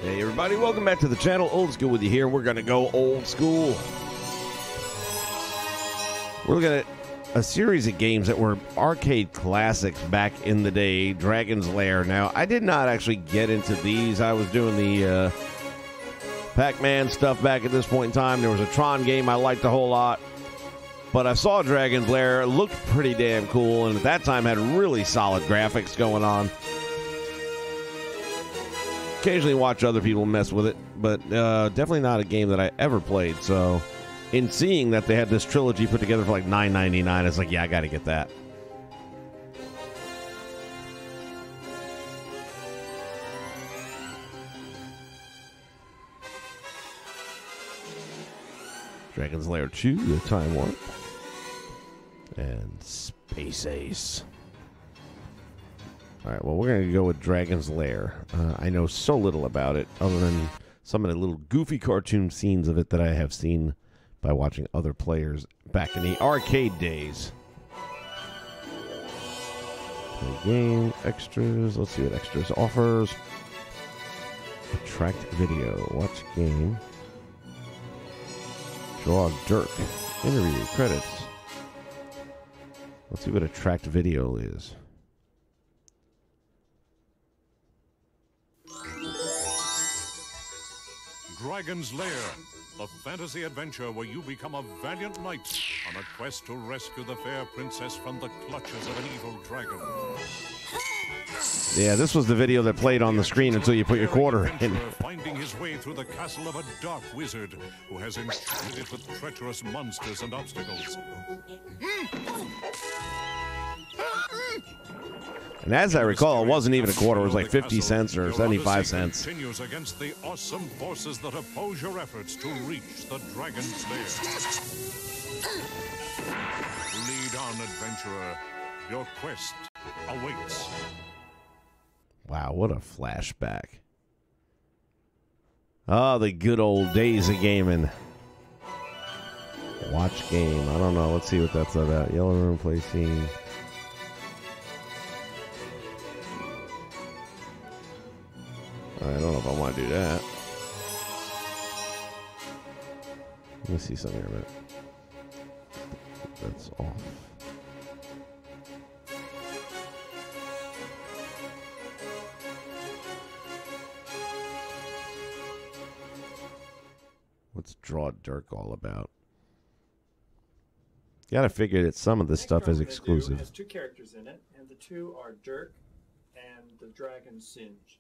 Hey everybody, welcome back to the channel. Old School with you here. We're going to go old school. We're looking at a series of games that were arcade classics back in the day. Dragon's Lair. Now, I did not actually get into these. I was doing the Pac-Man stuff back at this point in time. There was a Tron game I liked a whole lot. But I saw Dragon's Lair. It looked pretty damn cool, and at that time had really solid graphics going on. Occasionally watch other people mess with it, but definitely not a game that I ever played. So, in seeing that they had this trilogy put together for like $9.99, it's like, yeah, I got to get that. Dragon's Lair 2, the Time Warp, and Space Ace. All right, well, we're going to go with Dragon's Lair. I know so little about it, other than some of the little goofy cartoon scenes of it that I have seen by watching other players back in the arcade days. Play game, extras. Let's see what extras offers. Attract video. Watch game. Draw Dirk. Interview. Credits. Let's see what Attract video is. Dragon's Lair, a fantasy adventure where you become a valiant knight on a quest to rescue the fair princess from the clutches of an evil dragon. Yeah, this was the video that played on the screen until you put your quarter in. Finding his way through the castle of a dark wizard who has enchanted it with treacherous monsters and obstacles. And as I recall, it wasn't even a quarter. It was like 50 cents or 75 cents. Continues against the awesome forces that oppose your efforts to reach the Dragon's Lair. Lead on, adventurer. Your quest awaits. Wow, what a flashback. Oh, the good old days of gaming. Watch game. I don't know. Let's see what that's about. Yellow room, play scene. I don't know if I want to do that. Let me see something here a minute. That's off. What's Draw Dirk all about? You gotta figure that some of this stuff is exclusive. It has two characters in it, and the two are Dirk and the dragon Singe.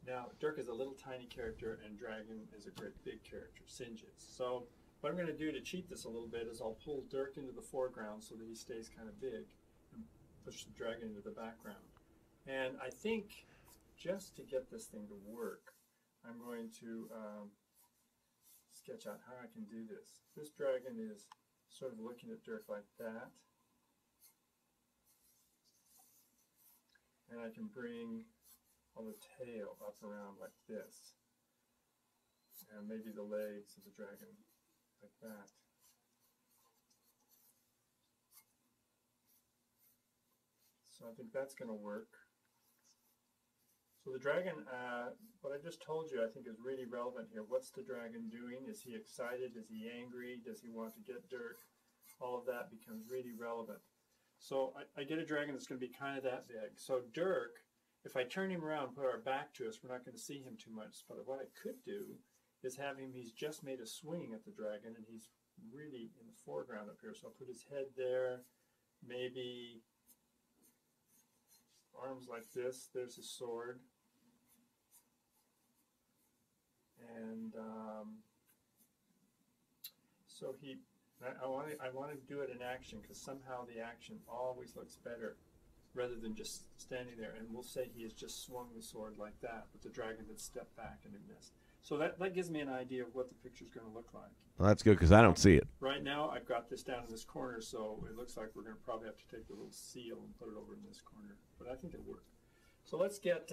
Now, Dirk is a little tiny character, and Dragon is a great big character, Singe is. So, what I'm going to do to cheat this a little bit is I'll pull Dirk into the foreground so that he stays kind of big, and push the Dragon into the background. And I think, just to get this thing to work, I'm going to sketch out how I can do this. This Dragon is sort of looking at Dirk like that. And I can bring on the tail up around like this, and maybe the legs of the dragon like that. So I think that's going to work. So the dragon, what I just told you, I think is really relevant here. What's the dragon doing? Is he excited? Is he angry? Does he want to get Dirk? All of that becomes really relevant. So I get a dragon that's going to be kind of that big. So Dirk, if I turn him around and put our back to us, we're not going to see him too much. But what I could do is have him, he's just made a swing at the dragon, and he's really in the foreground up here. So I'll put his head there, maybe arms like this. There's his sword. And so I want to do it in action, because somehow the action always looks better rather than just standing there. And we'll say he has just swung the sword like that, but the dragon had stepped back and he missed. So that gives me an idea of what the picture's going to look like. Well, that's good, because I don't see it. Right now, I've got this down in this corner, so it looks like we're going to probably have to take the little seal and put it over in this corner. But I think it'll work. So let's get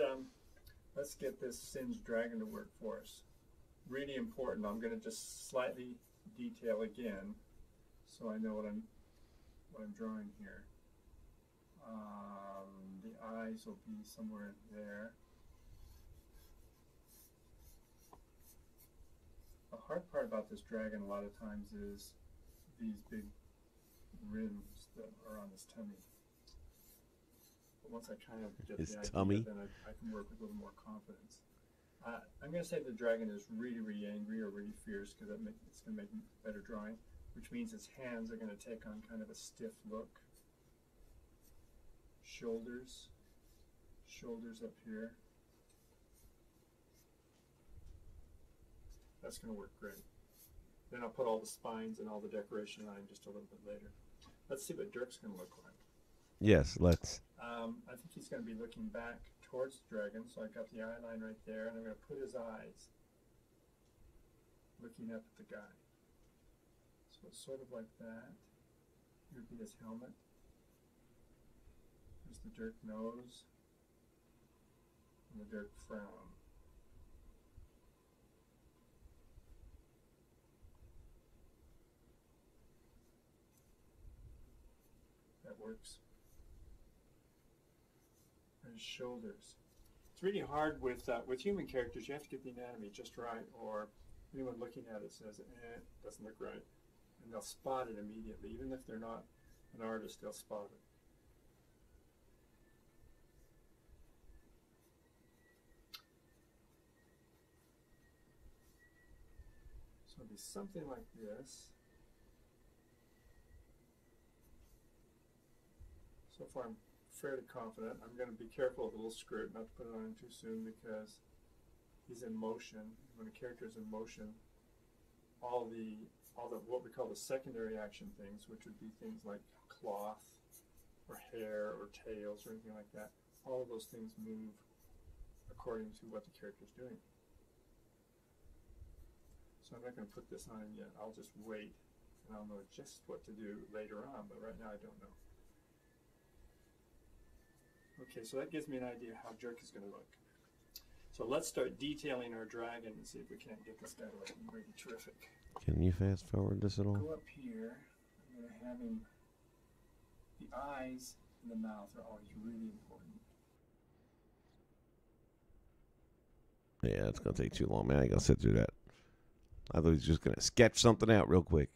this Singe dragon to work for us. Really important. I'm going to just slightly detail again, so I know what I'm drawing here. The eyes will be somewhere there. hard part about this dragon a lot of times is these big rims that are on his tummy. But once I kind of get His the idea, tummy? then I can work with a little more confidence. I'm going to say the dragon is really, really angry or really fierce because it's going to make a better drawing, which means its hands are going to take on kind of a stiff look. Shoulders up here. That's going to work great. Then I'll put all the spines and all the decoration on just a little bit later. Let's see what Dirk's going to look like. Yes, let's. I think he's going to be looking back towards the dragon, so I've got the eye line right there, and I'm going to put his eyes looking up at the guy. So it's sort of like that. Here would be his helmet. There's the Dirk nose and the Dirk frown. That works. His shoulders. It's really hard with human characters. You have to get the anatomy just right, or anyone looking at it says, doesn't look right. And they'll spot it immediately. Even if they're not an artist, they'll spot it. So it'll be something like this. So far I'm fairly confident. I'm going to be careful of the little skirt, not to put it on too soon because he's in motion. When a character is in motion, all the what we call the secondary action things, which would be things like cloth or hair or tails or anything like that, all of those things move according to what the character is doing. So I'm not going to put this on him yet. I'll just wait, and I'll know just what to do later on, but right now I don't know. Okay, so that gives me an idea how Dirk is going to look. So let's start detailing our dragon and see if we can't get this guy looking really terrific. Can you fast forward this at all? Go up here. I'm going to have him. The eyes and the mouth are always really important. Yeah, it's going to take too long, man. I got to sit through that. I thought he was just going to sketch something out real quick.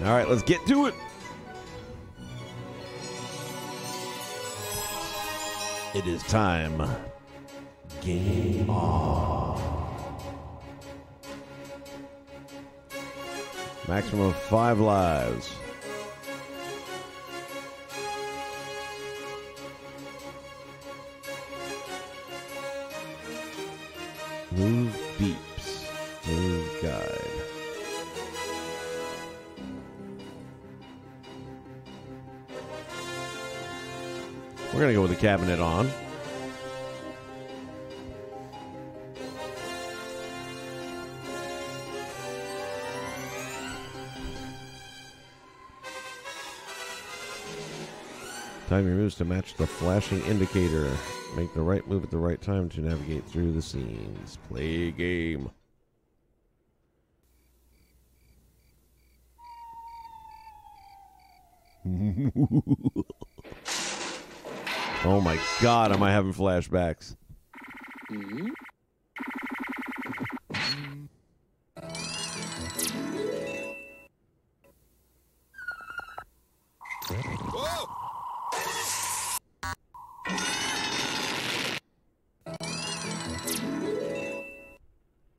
All right, let's get to it. It is time. Game on. Maximum of 5 lives. Move beeps. Move guide. We're going to go with the cabinet on. Time your moves to match the flashing indicator. Make the right move at the right time to navigate through the scenes. Play a game. Oh my God, am I having flashbacks? Mm-hmm.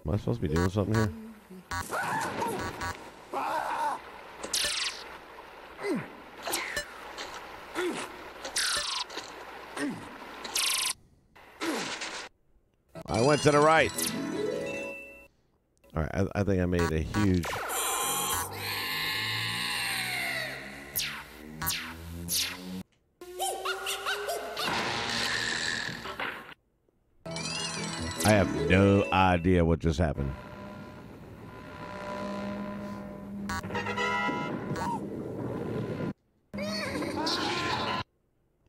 Am I supposed to be doing something here? I went to the right. All right, I think I made a huge... I have no idea what just happened.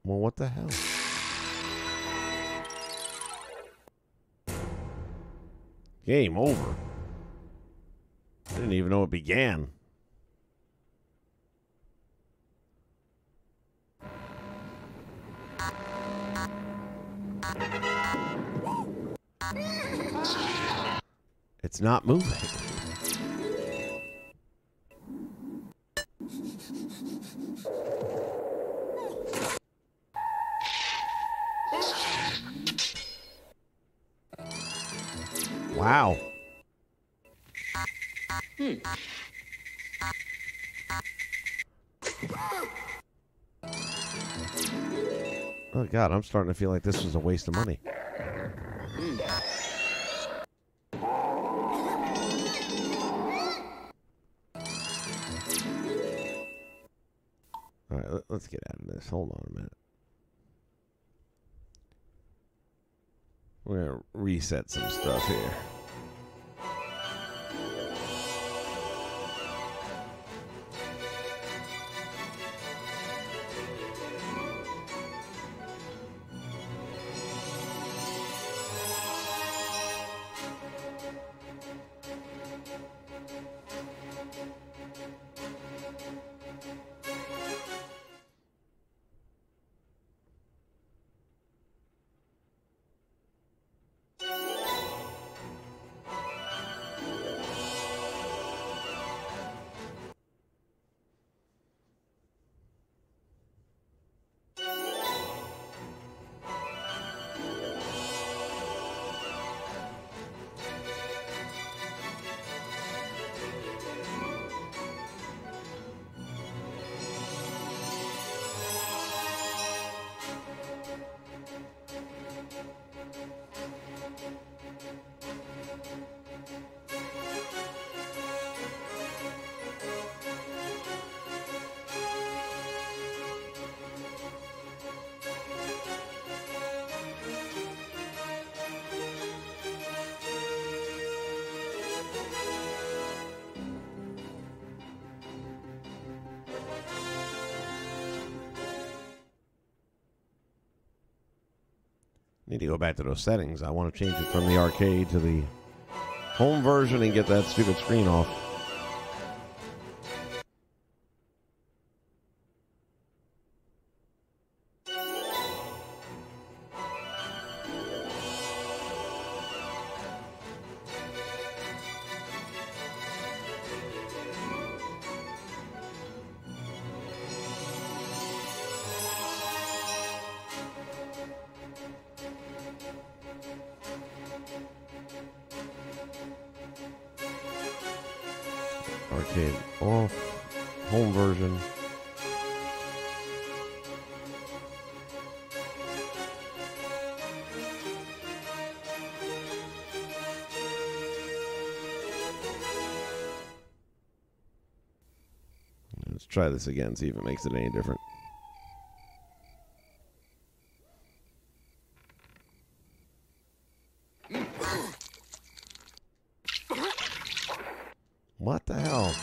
Well, what the hell? Game over. I didn't even know it began. It's not moving. Wow. Oh, God, I'm starting to feel like this was a waste of money. All right, let's get out of this. Hold on a minute. We're going to reset some stuff here. Need to go back to those settings. I want to change it from the arcade to the home version and get that stupid screen off. Arcade off, home version. Let's try this again, see if it makes it any different. What the hell?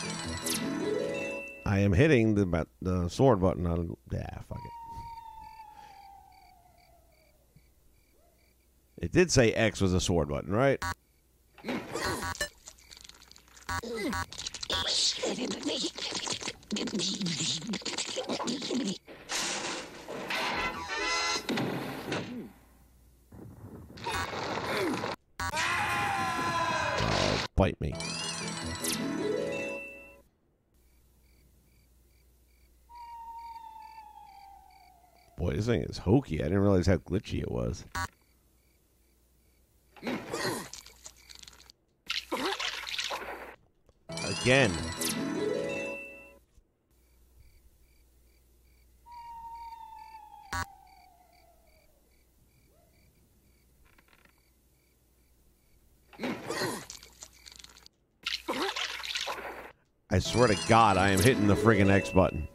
I am hitting the sword button on. Yeah, fuck it. It did say X was a sword button, right? Oh, bite me. Boy, this thing is hokey. I didn't realize how glitchy it was. Again. I swear to God, I am hitting the friggin' X button.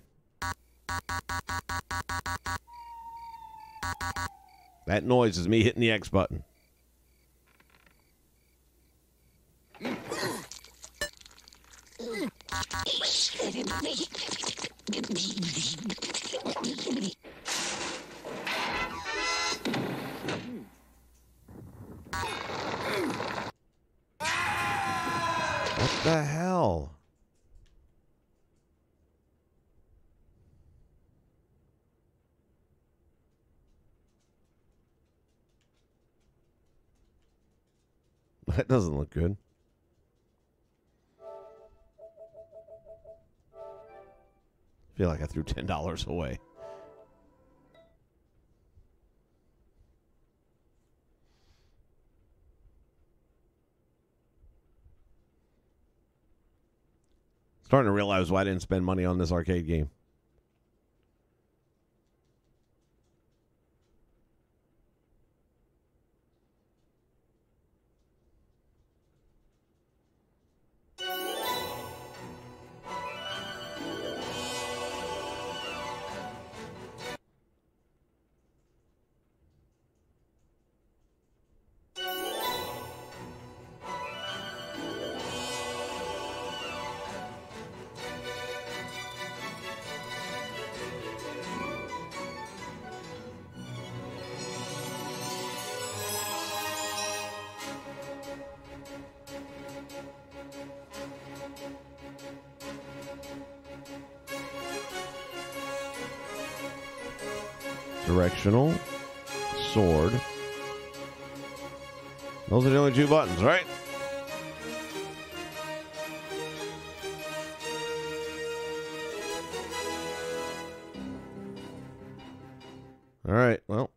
That noise is me hitting the X button. What the hell? That doesn't look good. feel like I threw $10 away. Starting to realize why I didn't spend money on this arcade game. Directional, sword. Those are the only two buttons, right? All right, well,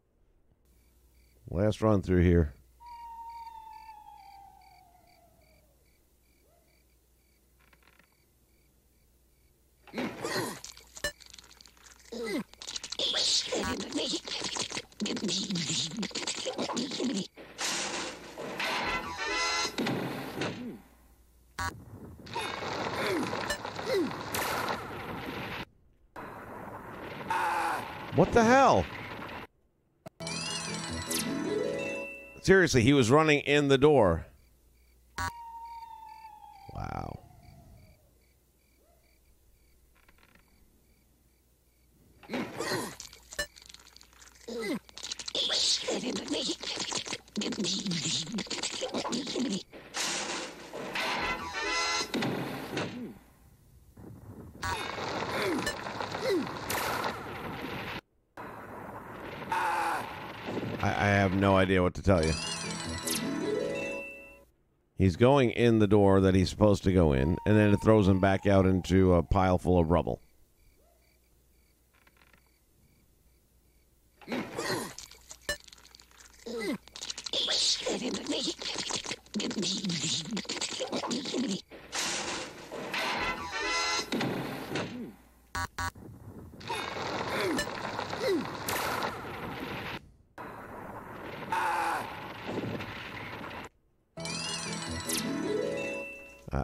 last run through here. What the hell? Seriously, he was running in the door. Wow. I have no idea what to tell you. He's going in the door that he's supposed to go in, and then it throws him back out into a pile full of rubble.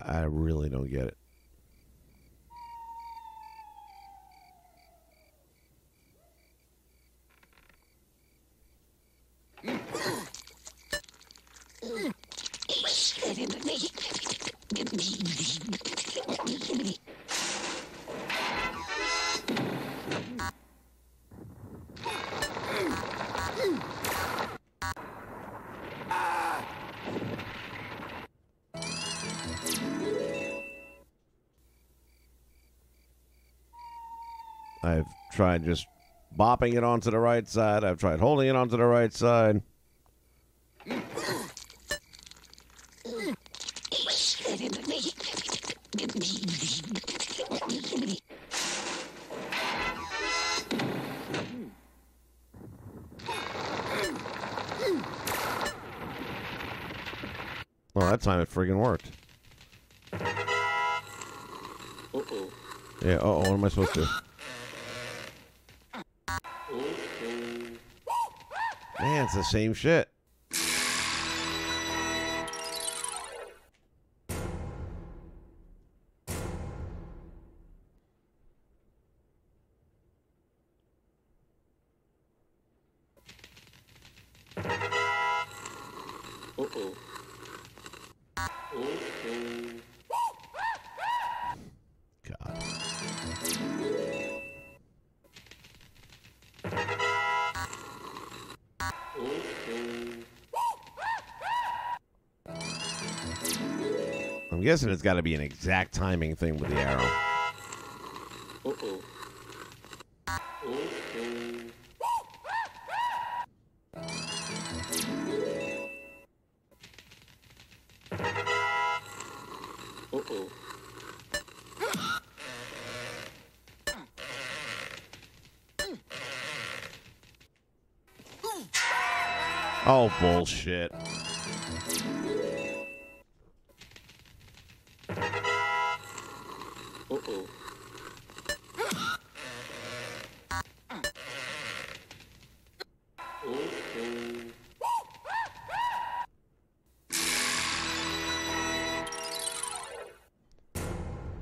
I really don't get it. I've tried just bopping it onto the right side. I've tried holding it onto the right side. Well, that time it friggin' worked. Uh-oh. Yeah, uh-oh, what am I supposed to do? Man, it's the same shit. Uh-oh. God. I'm guessing it's got to be an exact timing thing with the arrow. Uh-oh. Uh-oh. Oh, bullshit. Uh-oh.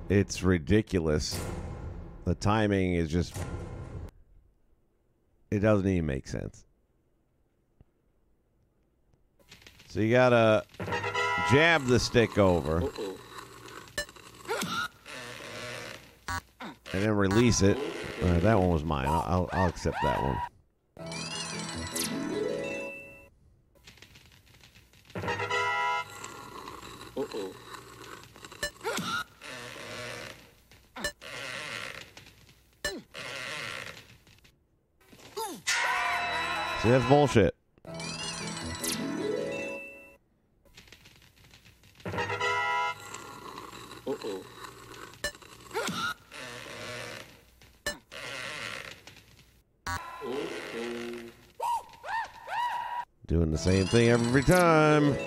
It's ridiculous. The timing is just... It doesn't even make sense. So you gotta jab the stick over. Uh-oh. And then release it. All right, that one was mine. I'll accept that one. Uh-oh. See, that's bullshit. Uh-oh. Doing the same thing every time.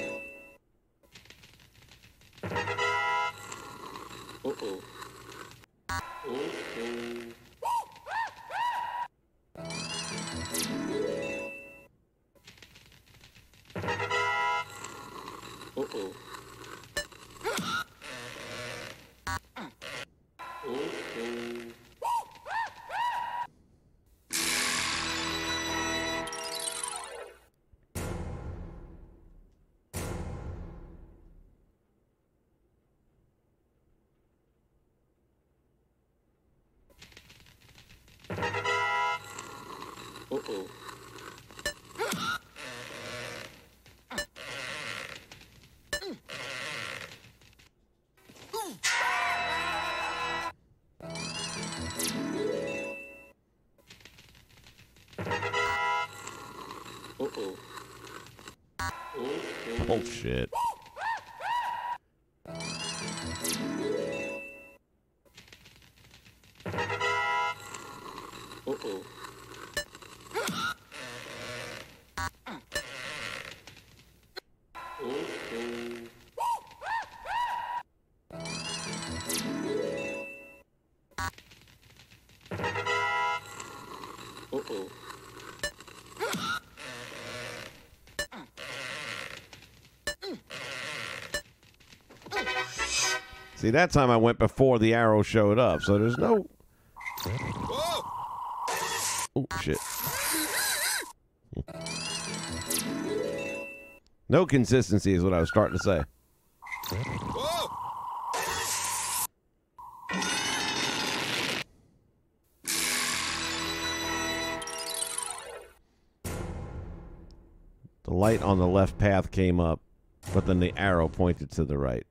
Uh-oh. Uh-oh. Uh-oh. Uh-oh. Bullshit. Uh-oh. Uh-oh. See, that time I went before the arrow showed up, so there's no... Oh, shit. No consistency is what I was starting to say. The light on the left path came up, but then the arrow pointed to the right.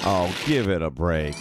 Oh, give it a break.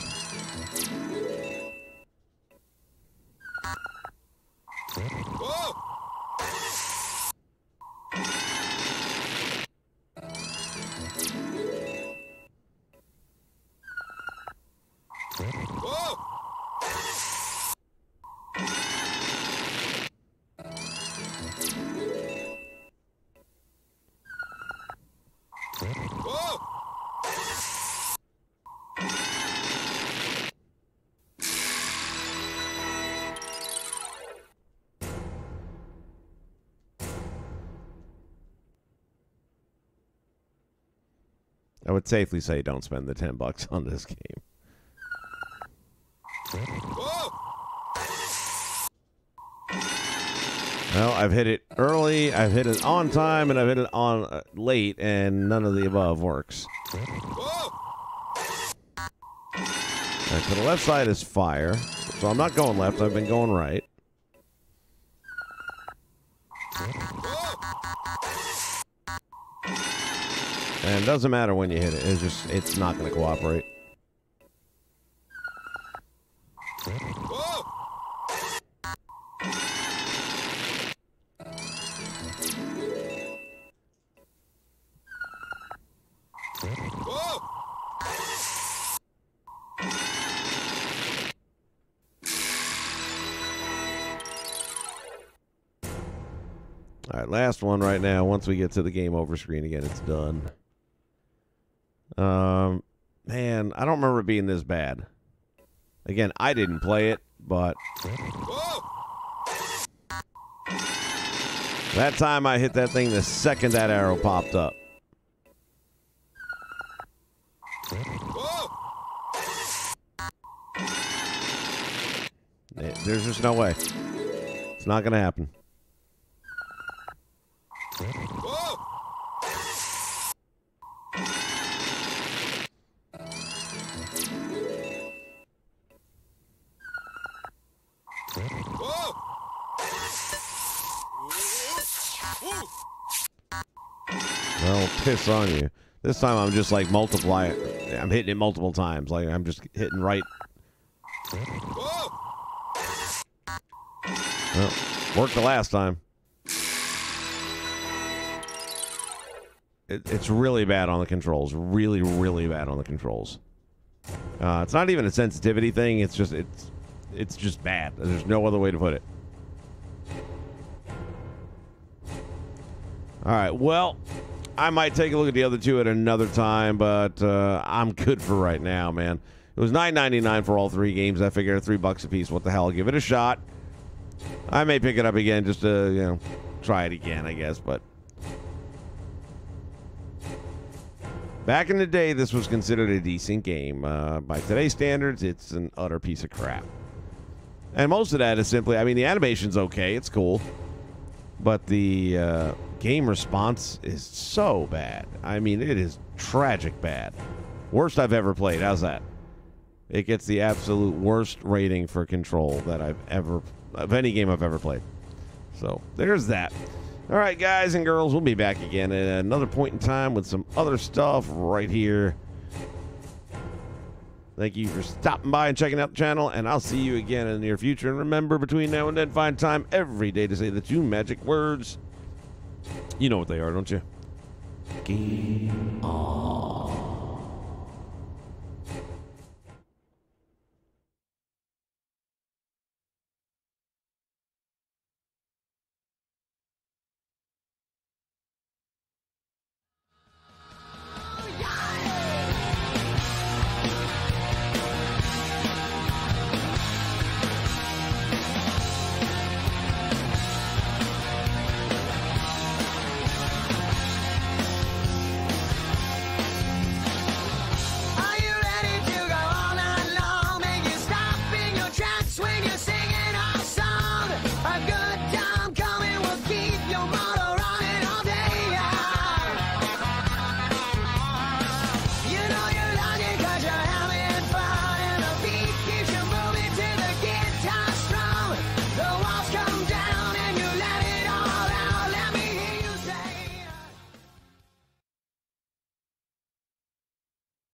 I would safely say don't spend the $10 on this game. Well, I've hit it early, I've hit it on time, and I've hit it on late, and none of the above works. Right, to the left side is fire, so I'm not going left, I've been going right. And it doesn't matter when you hit it, it's not going to cooperate. All right, last one right now. Once we get to the game over screen again, it's done. Man, I don't remember it being this bad. Again, I didn't play it, but that time I hit that thing the second that arrow popped up. There's just no way. It's not going to happen. Well, piss on you. This time I'm just like multiplying. I'm hitting it multiple times. Like I'm just hitting right. Well, worked the last time. It's really bad on the controls. Really, really bad on the controls. It's not even a sensitivity thing. It's just bad. There's no other way to put it. All right. Well, I might take a look at the other two at another time, but I'm good for right now, man. It was $9.99 for all three games. I figured $3 a piece. What the hell? I'll give it a shot. I may pick it up again just to, try it again, I guess. But back in the day, this was considered a decent game. By today's standards, it's an utter piece of crap. And most of that is simply, the animation's okay. It's cool. But the game response is so bad. It is tragic bad. Worst I've ever played. How's that? It gets the absolute worst rating for Control that of any game I've ever played. So, there's that. All right, guys and girls, we'll be back again at another point in time with some other stuff right here. Thank you for stopping by and checking out the channel, and I'll see you again in the near future. And remember, between now and then, find time every day to say the two magic words. You know what they are, don't you? Game on.